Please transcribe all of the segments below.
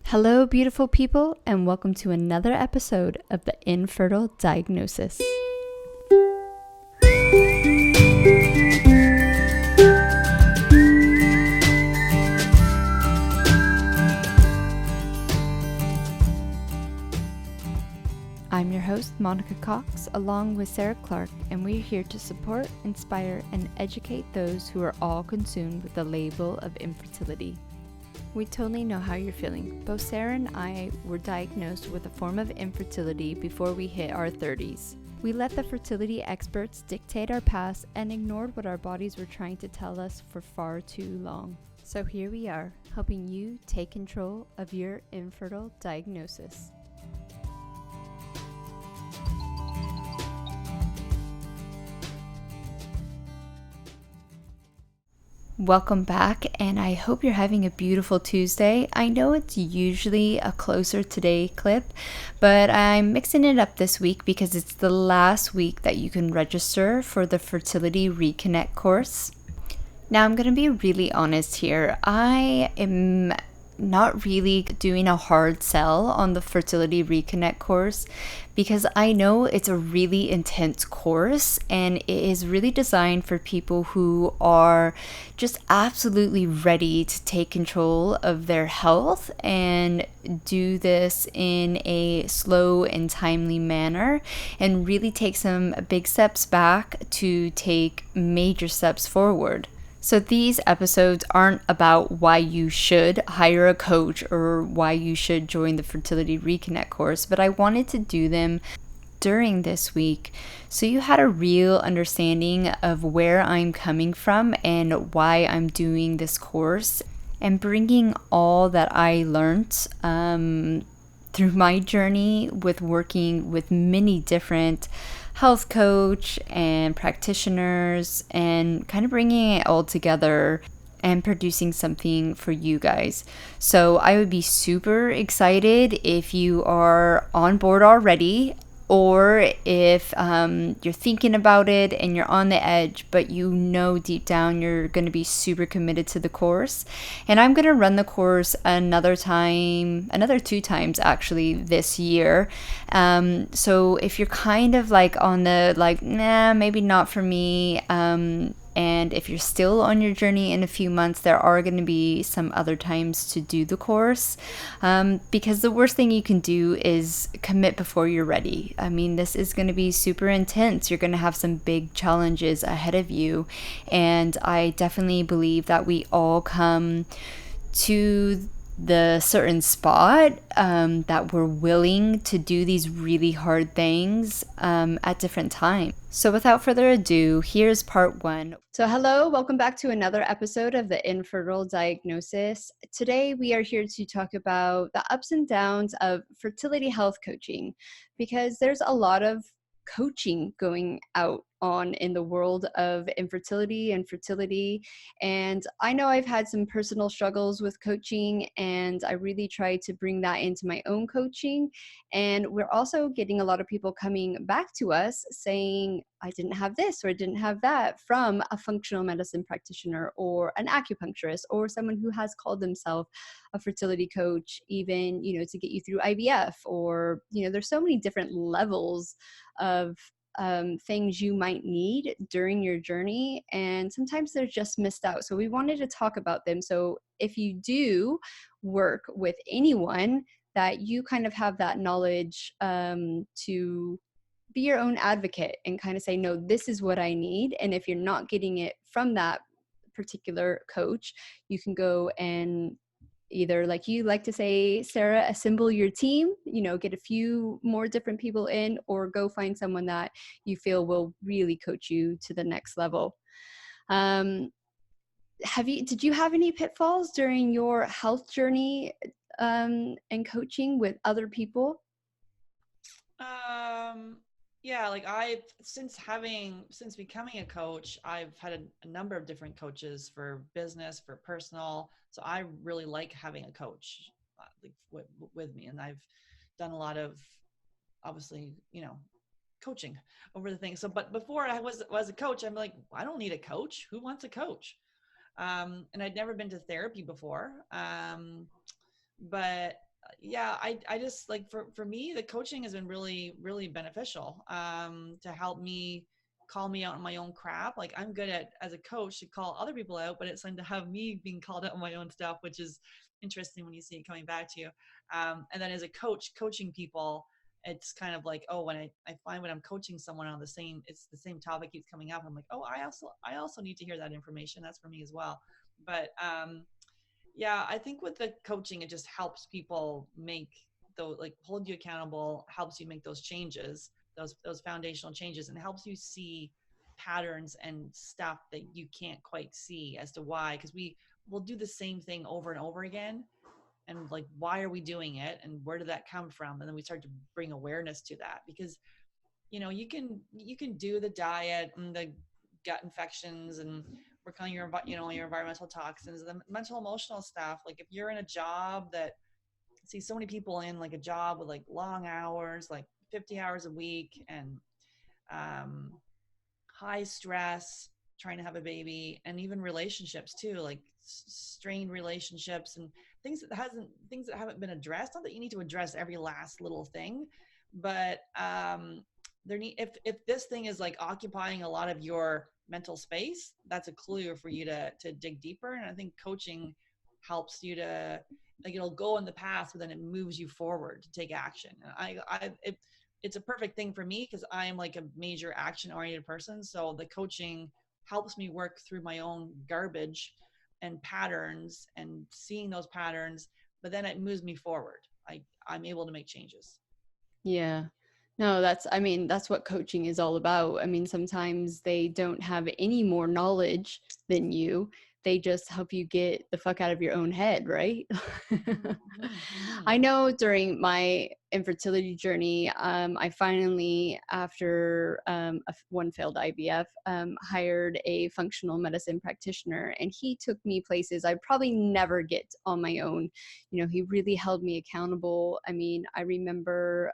Hello, beautiful people, and welcome to another episode of the Infertile Diagnosis. I'm your host, Monica Cox, along with Sarah Clark, and we're here to support, inspire, and educate those who are all consumed with the label of infertility. We totally know how you're feeling. Both Sarah and I were diagnosed with a form of infertility before we hit our 30s. We let the fertility experts dictate our past and ignored what our bodies were trying to tell us for far too long. So here we are, helping you take control of your infertile diagnosis. Welcome back, and I hope you're having a beautiful Tuesday. I know it's usually a closer today clip, but I'm mixing it up this week because it's the last week that you can register for the Fertility Reconnect course. Now, I'm going to be really honest here. I am not really doing a hard sell on the Fertility Reconnect course because I know it's a really intense course and it is really designed for people who are just absolutely ready to take control of their health and do this in a slow and timely manner and really take some big steps back to take major steps forward. So these episodes aren't about why you should hire a coach or why you should join the Fertility Reconnect course, but I wanted to do them during this week so you had a real understanding of where I'm coming from and why I'm doing this course and bringing all that I learned through my journey with working with many different health coach and practitioners and kind of bringing it all together and producing something for you guys. So I would be super excited if you are on board already, or if you're thinking about it and you're on the edge, but you know deep down you're going to be super committed to the course. And I'm going to run the course another 2 times actually this year. So if you're kind of like on the nah, maybe not for me, and if you're still on your journey in a few months, there are going to be some other times to do the course, because the worst thing you can do is commit before you're ready. I mean, this is going to be super intense. You're going to have some big challenges ahead of you. And I definitely believe that we all come to the certain spot that we're willing to do these really hard things at different times. So without further ado, here's part 1. So hello, welcome back to another episode of the Infertile Diagnosis. Today we are here to talk about the ups and downs of fertility health coaching, because there's a lot of coaching going out on in the world of infertility and fertility. And I know I've had some personal struggles with coaching, and I really try to bring that into my own coaching. And we're also getting a lot of people coming back to us saying, I didn't have this or I didn't have that, from a functional medicine practitioner or an acupuncturist or someone who has called themselves a fertility coach, even, to get you through IVF, or, there's so many different levels of things you might need during your journey, and sometimes they're just missed out. So we wanted to talk about them. So if you do work with anyone, that you kind of have that knowledge to be your own advocate and kind of say, no, this is what I need. And if you're not getting it from that particular coach, you can go and either, like you like to say, Sarah, assemble your team, get a few more different people in, or go find someone that you feel will really coach you to the next level. Did you have any pitfalls during your health journey and coaching with other people? Yeah, like since becoming a coach, I've had a number of different coaches for business, for personal. So I really like having a coach with me, and I've done a lot of, obviously, coaching over the thing. So, but before I was a coach, I'm like, I don't need a coach. Who wants a coach? And I'd never been to therapy before. But yeah, I just like for me, the coaching has been really, really beneficial to help me call me out on my own crap. Like I'm good at as a coach to call other people out, but it's fun to have me being called out on my own stuff, which is interesting when you see it coming back to you. And then as a coach, coaching people, it's kind of like, oh, when I find when I'm coaching someone on the same, it's the same topic keeps coming up. I'm like, oh, I also need to hear that information. That's for me as well. But yeah, I think with the coaching, it just helps people make those, like, hold you accountable, helps you make those changes, those foundational changes, and helps you see patterns and stuff that you can't quite see as to why. Because we will do the same thing over and over again, and like, why are we doing it, and where did that come from? And then we start to bring awareness to that, because you can do the diet and the gut infections and work on your environmental toxins, the mental emotional stuff. Like if you're in a job that see so many people in like a job with like long hours, like 50 hours a week, and um, high stress, trying to have a baby, and even relationships too, like strained relationships and things that haven't been addressed. Not that you need to address every last little thing, but if this thing is like occupying a lot of your mental space, that's a clue for you to dig deeper. And I think coaching helps you to, like, it'll go in the past, but then it moves you forward to take action. And it's a perfect thing for me because I am like a major action oriented person. So the coaching helps me work through my own garbage and patterns and seeing those patterns, but then it moves me forward. I'm able to make changes. Yeah. No, I mean, that's what coaching is all about. I mean, sometimes they don't have any more knowledge than you. They just help you get the fuck out of your own head, right? Mm-hmm, mm-hmm. I know during my infertility journey, I finally, after one failed IVF, hired a functional medicine practitioner, and he took me places I'd probably never get on my own. You know, he really held me accountable. I mean, I remember,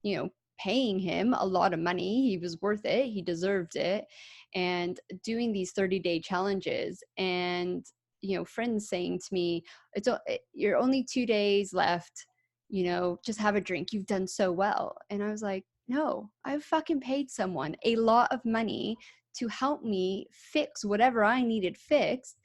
you know, paying him a lot of money. He was worth it. He deserved it. And doing these 30-day challenges, and, you know, friends saying to me, you're only 2 days left, you know, just have a drink. You've done so well. And I was like, no, I fucking paid someone a lot of money to help me fix whatever I needed fixed.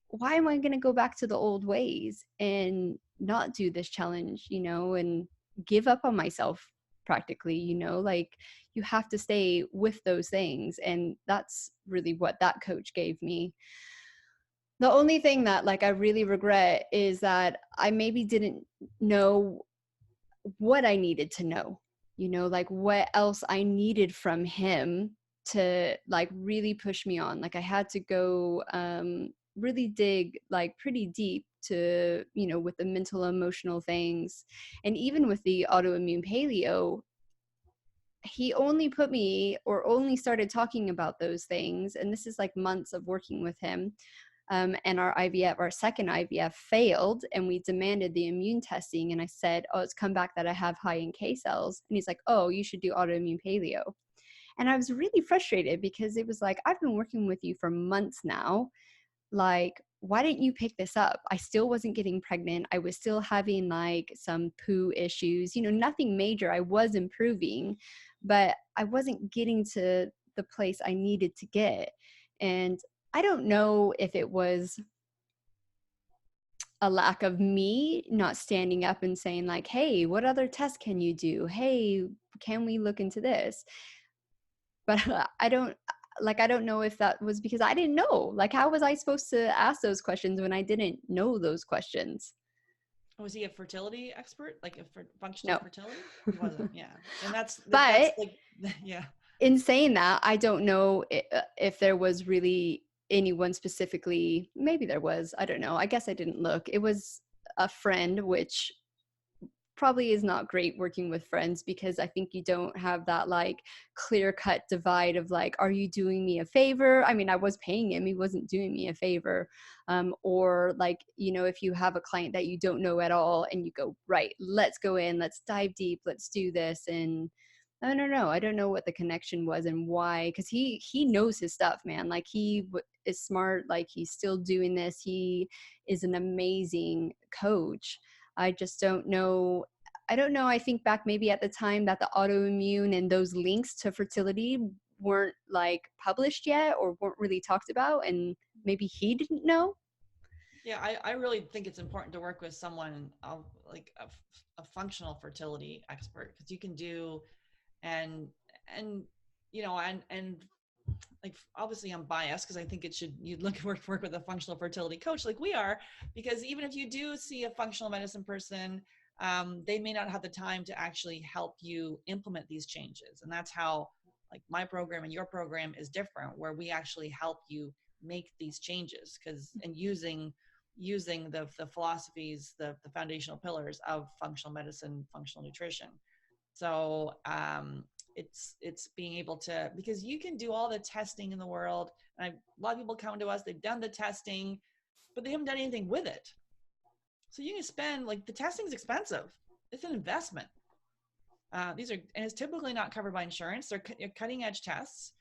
Why am I going to go back to the old ways and not do this challenge, you know, and give up on myself practically, you know? Like, you have to stay with those things. And that's really what that coach gave me. The only thing that, like, I really regret is that I maybe didn't know what I needed to know, you know, like what else I needed from him to like really push me on. Like I had to go really dig like pretty deep to, you know, with the mental emotional things. And even with the autoimmune paleo, he only put me or only started talking about those things, and this is like months of working with him. And our IVF, our second IVF failed, and we demanded the immune testing. And I said, oh, it's come back that I have high NK cells. And he's like, oh, you should do autoimmune paleo. And I was really frustrated because it was like, I've been working with you for months now. Like, why didn't you pick this up? I still wasn't getting pregnant. I was still having like some poo issues, you know, nothing major. I was improving, but I wasn't getting to the place I needed to get. And I don't know if it was a lack of me not standing up and saying like, hey, what other test can you do? Hey, can we look into this? But I don't know if that was because I didn't know. Like, how was I supposed to ask those questions when I didn't know those questions? Was he a fertility expert, like a functional No. fertility? He wasn't. Yeah, and that's But like, yeah. in saying that, I don't know if there was really anyone specifically. Maybe there was. I don't know. I guess I didn't look. It was a friend, which probably is not great working with friends because I think you don't have that like clear cut divide of like, are you doing me a favor? I mean, I was paying him, he wasn't doing me a favor. Or like, you know, if you have a client that you don't know at all and you go, right, let's go in, let's dive deep, let's do this. And I don't know. I don't know what the connection was and why, because he knows his stuff, man. Like is smart. Like he's still doing this. He is an amazing coach. I just don't know. I don't know. I think back maybe at the time that the autoimmune and those links to fertility weren't like published yet or weren't really talked about, and maybe he didn't know. Yeah, I really think it's important to work with someone like a functional fertility expert, because you can do and and and like, obviously I'm biased because I think you'd look work with a functional fertility coach like we are, because even if you do see a functional medicine person, they may not have the time to actually help you implement these changes. And that's how, like, my program and your program is different, where we actually help you make these changes, because and using the philosophies, the foundational pillars of functional medicine, functional nutrition. So it's being able to, because you can do all the testing in the world, and a lot of people come to us, they've done the testing, but they haven't done anything with it. So you can spend, like, the testing's expensive. It's an investment. These are, and it's typically not covered by insurance. They're cutting edge tests.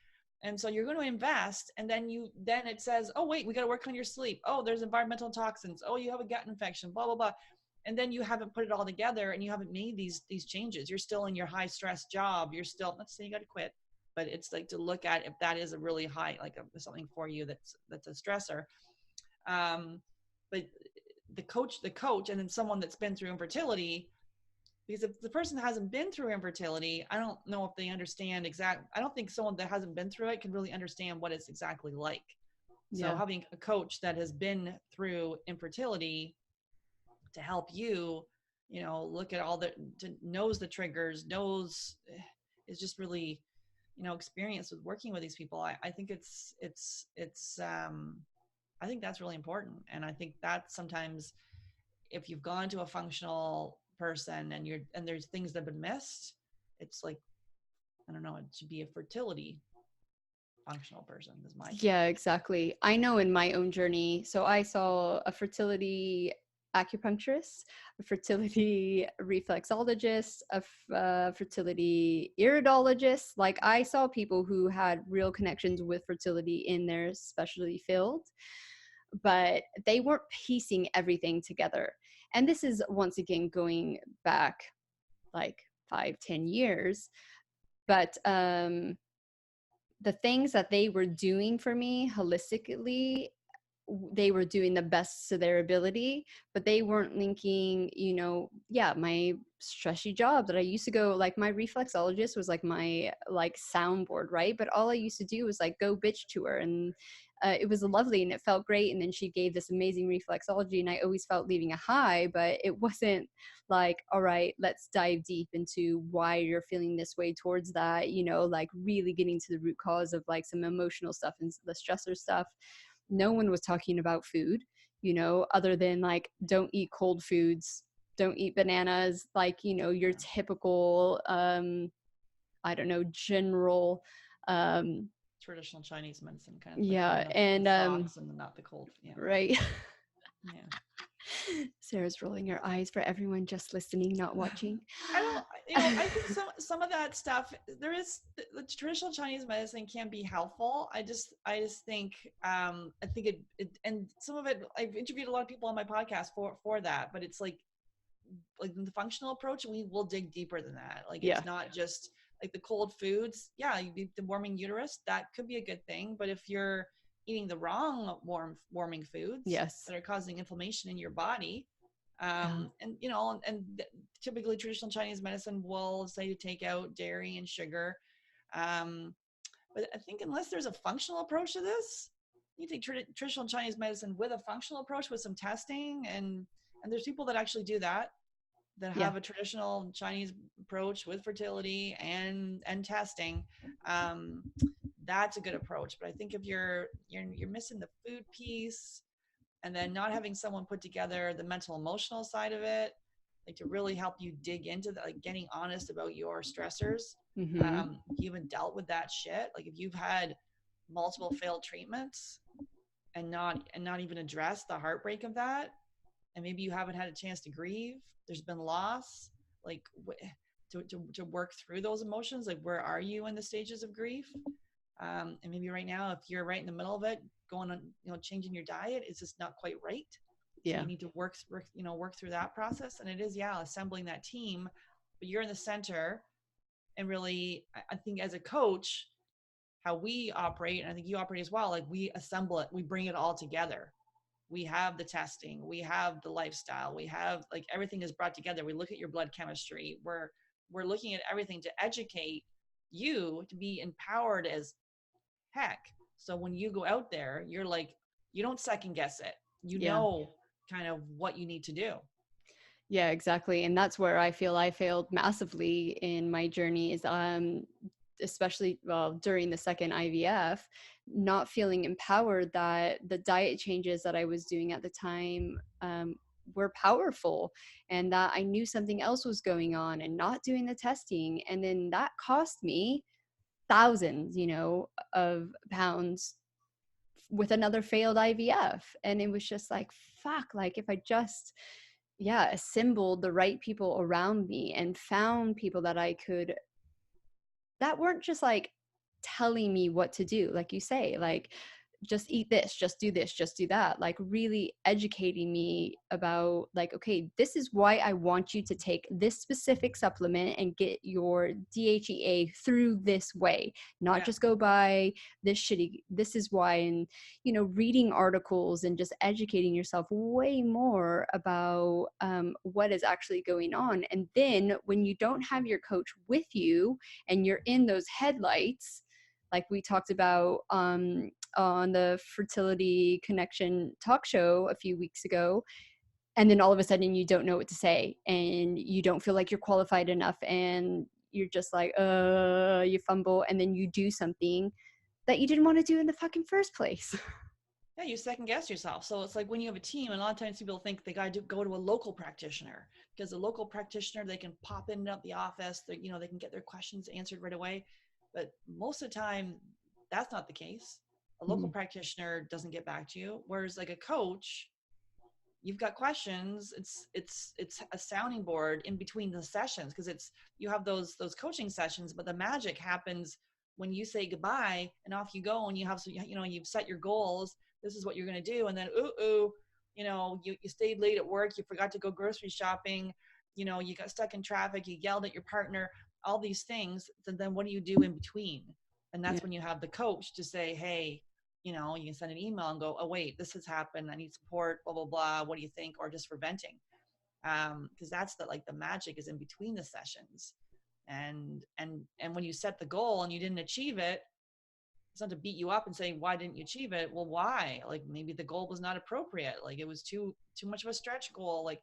And so you're going to invest, and then it says, oh wait, we got to work on your sleep. Oh, there's environmental toxins. Oh, you have a gut infection, blah, blah, blah. And then you haven't put it all together, and you haven't made these changes. You're still in your high stress job. You're still, let's say you got to quit, but it's like to look at if that is a really high, like something for you that's a stressor. But the coach, and then someone that's been through infertility, because if the person hasn't been through infertility, I don't know if they understand I don't think someone that hasn't been through it can really understand what it's exactly like. So Yeah. having a coach that has been through infertility to help you, look at knows the triggers, knows, is just really, experience with working with these people. I think I think that's really important. And I think that sometimes, if you've gone to a functional person and there's things that have been missed, it's like, I don't know, it should be a fertility functional person, is my take. Yeah, exactly. I know in my own journey, so I saw a fertility acupuncturist, a fertility reflexologist, fertility iridologist. Like, I saw people who had real connections with fertility in their specialty field, but they weren't piecing everything together. And this is once again going back like 5, 10 years. But the things that they were doing for me holistically, they were doing the best to their ability, but they weren't linking, yeah, my stressy job that I used to go, like, my reflexologist was like my like soundboard, right? But all I used to do was like go bitch to her, and it was lovely and it felt great. And then she gave this amazing reflexology, and I always felt leaving a high, but it wasn't like, all right, let's dive deep into why you're feeling this way towards that, like really getting to the root cause of like some emotional stuff and the stressor stuff. No one was talking about food, other than like, don't eat cold foods, don't eat bananas, like, your typical, I don't know, general, um, Traditional Chinese medicine, kind of like yeah. having the And sauce and not the cold. Yeah. right. Yeah. Sarah's rolling her eyes for everyone just listening, not watching. I don't, I think some of that stuff, there is the traditional Chinese medicine can be helpful. I just think, I think and some of it, I've interviewed a lot of people on my podcast for that, but it's like the functional approach, we will dig deeper than that. Like, Yeah. it's not just like the cold foods. Yeah, the warming uterus, that could be a good thing, but if you're eating the wrong warming foods Yes. that are causing inflammation in your body, Yeah. and typically traditional Chinese medicine will say to take out dairy and sugar, um, but I think unless there's a functional approach to this, you take traditional Chinese medicine with a functional approach with some testing, and there's people that actually do that Yeah. have a traditional Chinese approach with fertility and testing. Um, that's a good approach. But I think if you're missing the food piece, and then not having someone put together the mental emotional side of it, like to really help you dig into that, like getting honest about your stressors. Mm-hmm. If you haven't dealt with that shit, like if you've had multiple failed treatments and not even addressed the heartbreak of that, and maybe you haven't had a chance to grieve, there's been loss, like to work through those emotions, like where are you in the stages of grief, and maybe right now, if you're right in the middle of it, going on, changing your diet is just not quite right. So Yeah. you need to work through that process. And it is, yeah, assembling that team, but you're in the center. And really, I think as a coach, how we operate, and I think you operate as well, like we assemble it, we bring it all together. We have the testing, we have the lifestyle, we have like everything is brought together. We look at your blood chemistry. We're looking at everything to educate you to be empowered as heck. So when you go out there, you're like, you don't second guess it. You Yeah. know kind of what you need to do. Yeah, exactly. And that's where I feel I failed massively in my journey is especially well during the second IVF, not feeling empowered that the diet changes that I was doing at the time were powerful, and that I knew something else was going on and not doing the testing. And then that cost me thousands, of pounds with another failed IVF. And it was just like, fuck, like if I just, yeah, assembled the right people around me and found people that I could, that weren't just like telling me what to do, like you say, like just eat this, just do this, just do that, like really educating me about like, okay, this is why I want you to take this specific supplement and get your DHEA through this way, not Yeah. just go by this shitty, this is why. And reading articles and just educating yourself way more about what is actually going on. And then when you don't have your coach with you and you're in those headlights, like we talked about on the Fertility Connection talk show a few weeks ago, and then all of a sudden you don't know what to say and you don't feel like you're qualified enough, and you're just like you fumble, and then you do something that you didn't want to do in the fucking first place. Yeah, you second guess yourself. So it's like when you have a team, and a lot of times people think they got to go to a local practitioner, because a local practitioner, they can pop in and out the office. They can get their questions answered right away. But most of the time, that's not the case. A local Mhm. practitioner doesn't get back to you. Whereas like a coach, you've got questions. It's a sounding board in between the sessions, because it's you have those coaching sessions, but the magic happens when you say goodbye and off you go, and you have you've set your goals. This is what you're going to do, and then you stayed late at work, you forgot to go grocery shopping, you got stuck in traffic, you yelled at your partner, all these things. And then what do you do in between? And Yeah. that's when you have the coach to say, hey, you can send an email and go, oh wait, this has happened, I need support, blah blah blah, what do you think? Or just for venting, because that's the magic is in between the sessions. And when you set the goal and you didn't achieve it, it's not to beat you up and say, why didn't you achieve it? Well, why? Like maybe the goal was not appropriate, like it was too much of a stretch goal, like.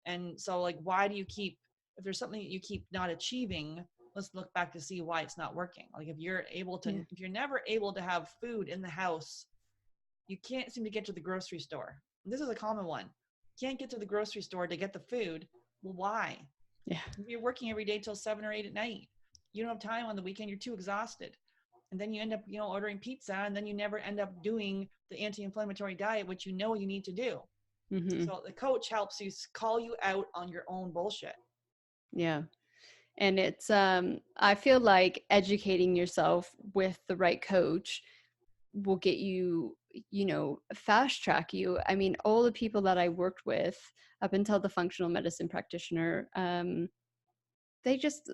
And so like, why do you keep, if there's something that you keep not achieving, let's look back to see why it's not working. Like if you're Yeah. never able to have food in the house, you can't seem to get to the grocery store. This is a common one. Can't get to the grocery store to get the food. Well, why? Yeah. You're working every day till 7 or 8 at night. You don't have time on the weekend. You're too exhausted. And then you end up, ordering pizza, and then you never end up doing the anti-inflammatory diet, which you need to do. Hmm. So the coach helps you call you out on your own bullshit. Yeah. And it's I feel like educating yourself with the right coach will get you, fast track you. I mean, all the people that I worked with up until the functional medicine practitioner, they just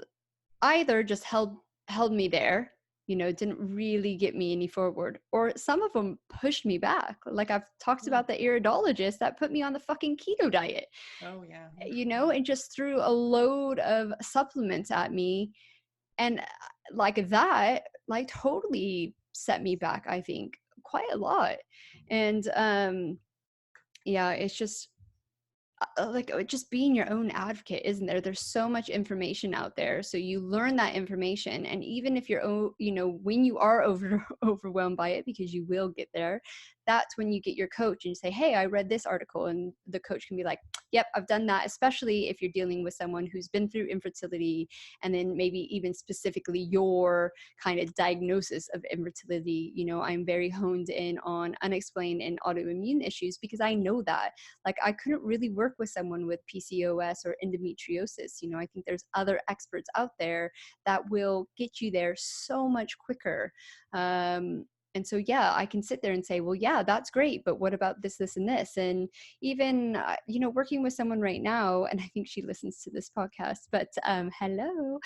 either just held me there, didn't really get me any forward, or some of them pushed me back. Like I've talked Hmm. about the iridologist that put me on the fucking keto diet, Oh yeah. and just threw a load of supplements at me. And like that, like totally set me back, I think, quite a lot. And yeah, it's just like just being your own advocate, isn't there? There's so much information out there, so you learn that information. And even if you're when you are overwhelmed by it, because you will get there, that's when you get your coach and you say, hey, I read this article, and the coach can be like, yep, I've done that. Especially if you're dealing with someone who's been through infertility, and then maybe even specifically your kind of diagnosis of infertility. I'm very honed in on unexplained and autoimmune issues, because I know that, like, I couldn't really work with someone with PCOS or endometriosis. I think there's other experts out there that will get you there so much quicker. And so, yeah, I can sit there and say, well, yeah, that's great, but what about this, this, and this? And even, working with someone right now, and I think she listens to this podcast, but hello.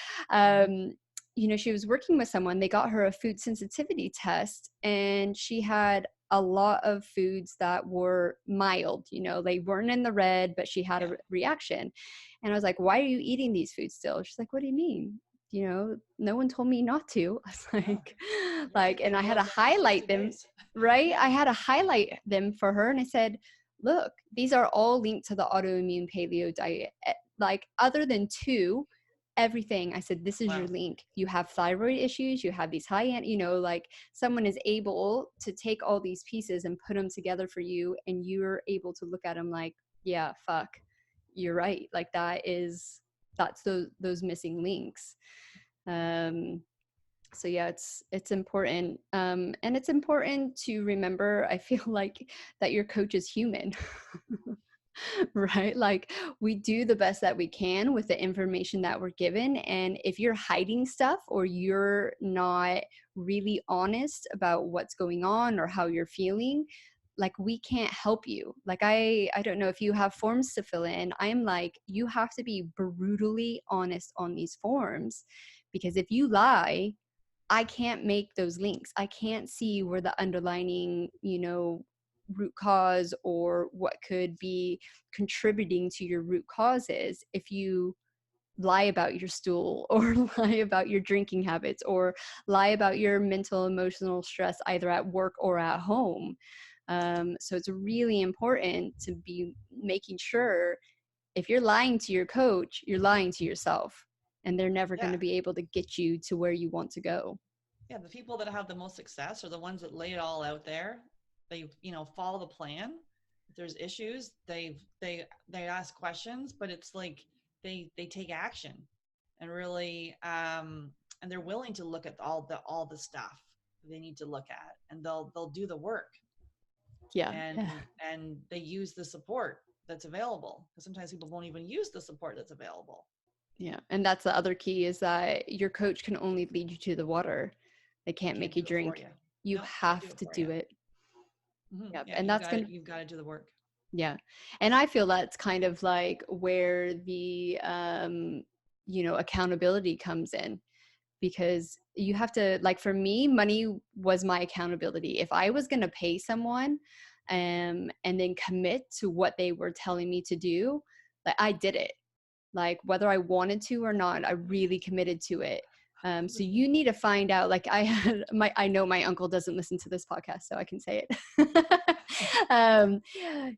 She was working with someone, they got her a food sensitivity test, and she had a lot of foods that were mild, they weren't in the red, but she had a reaction. And I was like, why are you eating these foods still? She's like, what do you mean? No one told me not to. I was and I had to highlight them, right? I had to highlight them for her. And I said, look, these are all linked to the autoimmune paleo diet. Like, other than 2, everything, I said, this is your link. You have thyroid issues, you have these high end, someone is able to take all these pieces and put them together for you, and you're able to look at them like, yeah, fuck, you're right. Like, that's those missing links. So yeah, it's important. And it's important to remember, I feel like, that your coach is human. Right? Like, we do the best that we can with the information that we're given. And if you're hiding stuff, or you're not really honest about what's going on or how you're feeling, like, we can't help you. Like, I don't know if you have forms to fill in. I'm like, you have to be brutally honest on these forms, because if you lie, I can't make those links. I can't see where the underlining, root cause, or what could be contributing to your root cause is, if you lie about your stool, or lie about your drinking habits, or lie about your mental, emotional stress, either at work or at home. So it's really important to be making sure, if you're lying to your coach, you're lying to yourself, and they're never going to be able to get you to where you want to go. Yeah, the people that have the most success are the ones that lay it all out there. They, follow the plan. If there's issues, they ask questions, but it's like they take action, and really, and they're willing to look at all the stuff they need to look at, and they'll do the work. Yeah. And they use the support that's available, because sometimes people won't even use the support that's available. Yeah. And that's the other key, is that your coach can only lead you to the water. They can't make you drink. You have to do it. Mm-hmm. Yeah, and you've got to do the work. Yeah. And I feel that's kind of like where the accountability comes in, because you have to, like, for me, money was my accountability. If I was going to pay someone and then commit to what they were telling me to do, like, I did it. Like, whether I wanted to or not, I really committed to it. So you need to find out, like, I know my uncle doesn't listen to this podcast, so I can say it.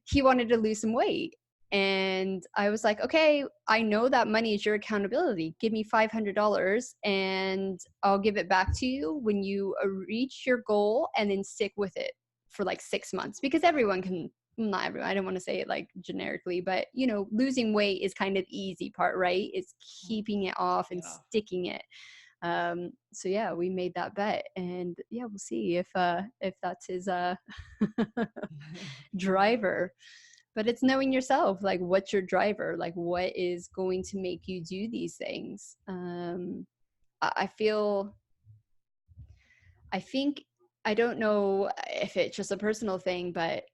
He wanted to lose some weight. And I was like, okay, I know that money is your accountability. Give me $500 and I'll give it back to you when you reach your goal, and then stick with it for like 6 months, because everyone can, not everyone, I don't want to say it like generically, but losing weight is kind of the easy part, right? It's keeping it off and sticking it. So yeah, we made that bet, and yeah, we'll see if that's his driver. But it's knowing yourself, like, what's your driver, like, what is going to make you do these things. I think, I don't know if it's just a personal thing, but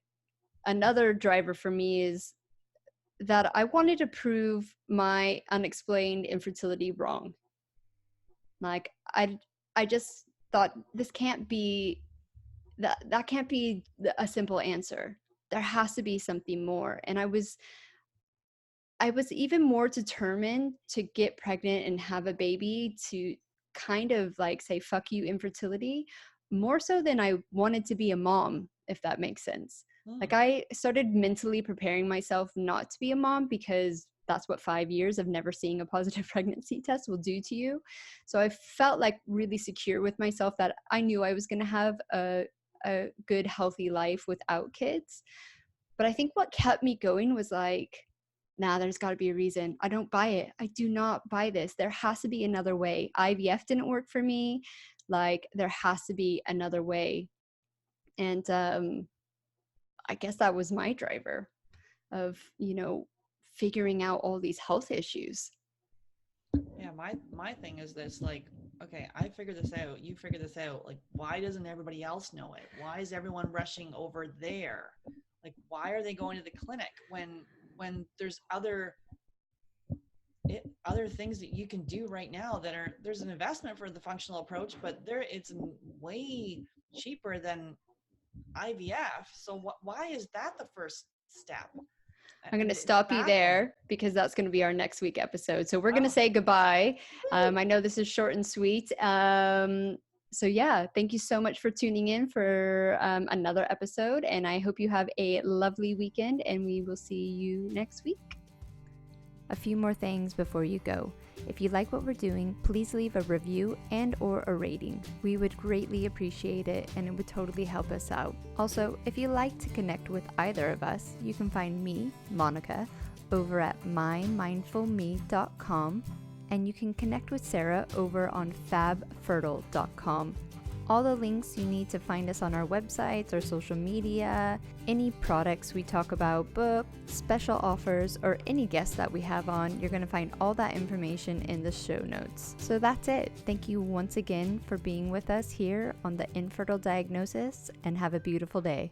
another driver for me is that I wanted to prove my unexplained infertility wrong. Like, I just thought, this can't be, that can't be a simple answer. There has to be something more. And I was even more determined to get pregnant and have a baby, to kind of like say, fuck you, infertility, more so than I wanted to be a mom, if that makes sense. Like, I started mentally preparing myself not to be a mom, because that's what 5 years of never seeing a positive pregnancy test will do to you. So I felt like really secure with myself, that I knew I was going to have a good, healthy life without kids. But I think what kept me going was like, nah, there's got to be a reason. I don't buy it. I do not buy this. There has to be another way. IVF didn't work for me. Like, there has to be another way. And I guess that was my driver of, figuring out all these health issues. Yeah, my thing is this, like, okay, I figured this out, you figured this out. Like, why doesn't everybody else know it? Why is everyone rushing over there? Like, why are they going to the clinic when there's other things that you can do right now that are, there's an investment for the functional approach, but it's way cheaper than IVF. So why is that the first step? I'm going to It's stop you baffling. there because that's going to be our next week episode. So we're going to Oh. say goodbye. I know this is short and sweet. So yeah, thank you so much for tuning in for another episode. And I hope you have a lovely weekend, and we will see you next week. A few more things before you go. If you like what we're doing, please leave a review and or a rating. We would greatly appreciate it, and it would totally help us out. Also, if you like to connect with either of us, you can find me, Monica, over at mymindfulme.com, and you can connect with Sarah over on fabfertile.com. All the links you need to find us on our websites, our social media, any products we talk about, books, special offers, or any guests that we have on, you're going to find all that information in the show notes. So that's it. Thank you once again for being with us here on the Infertile Diagnosis, and have a beautiful day.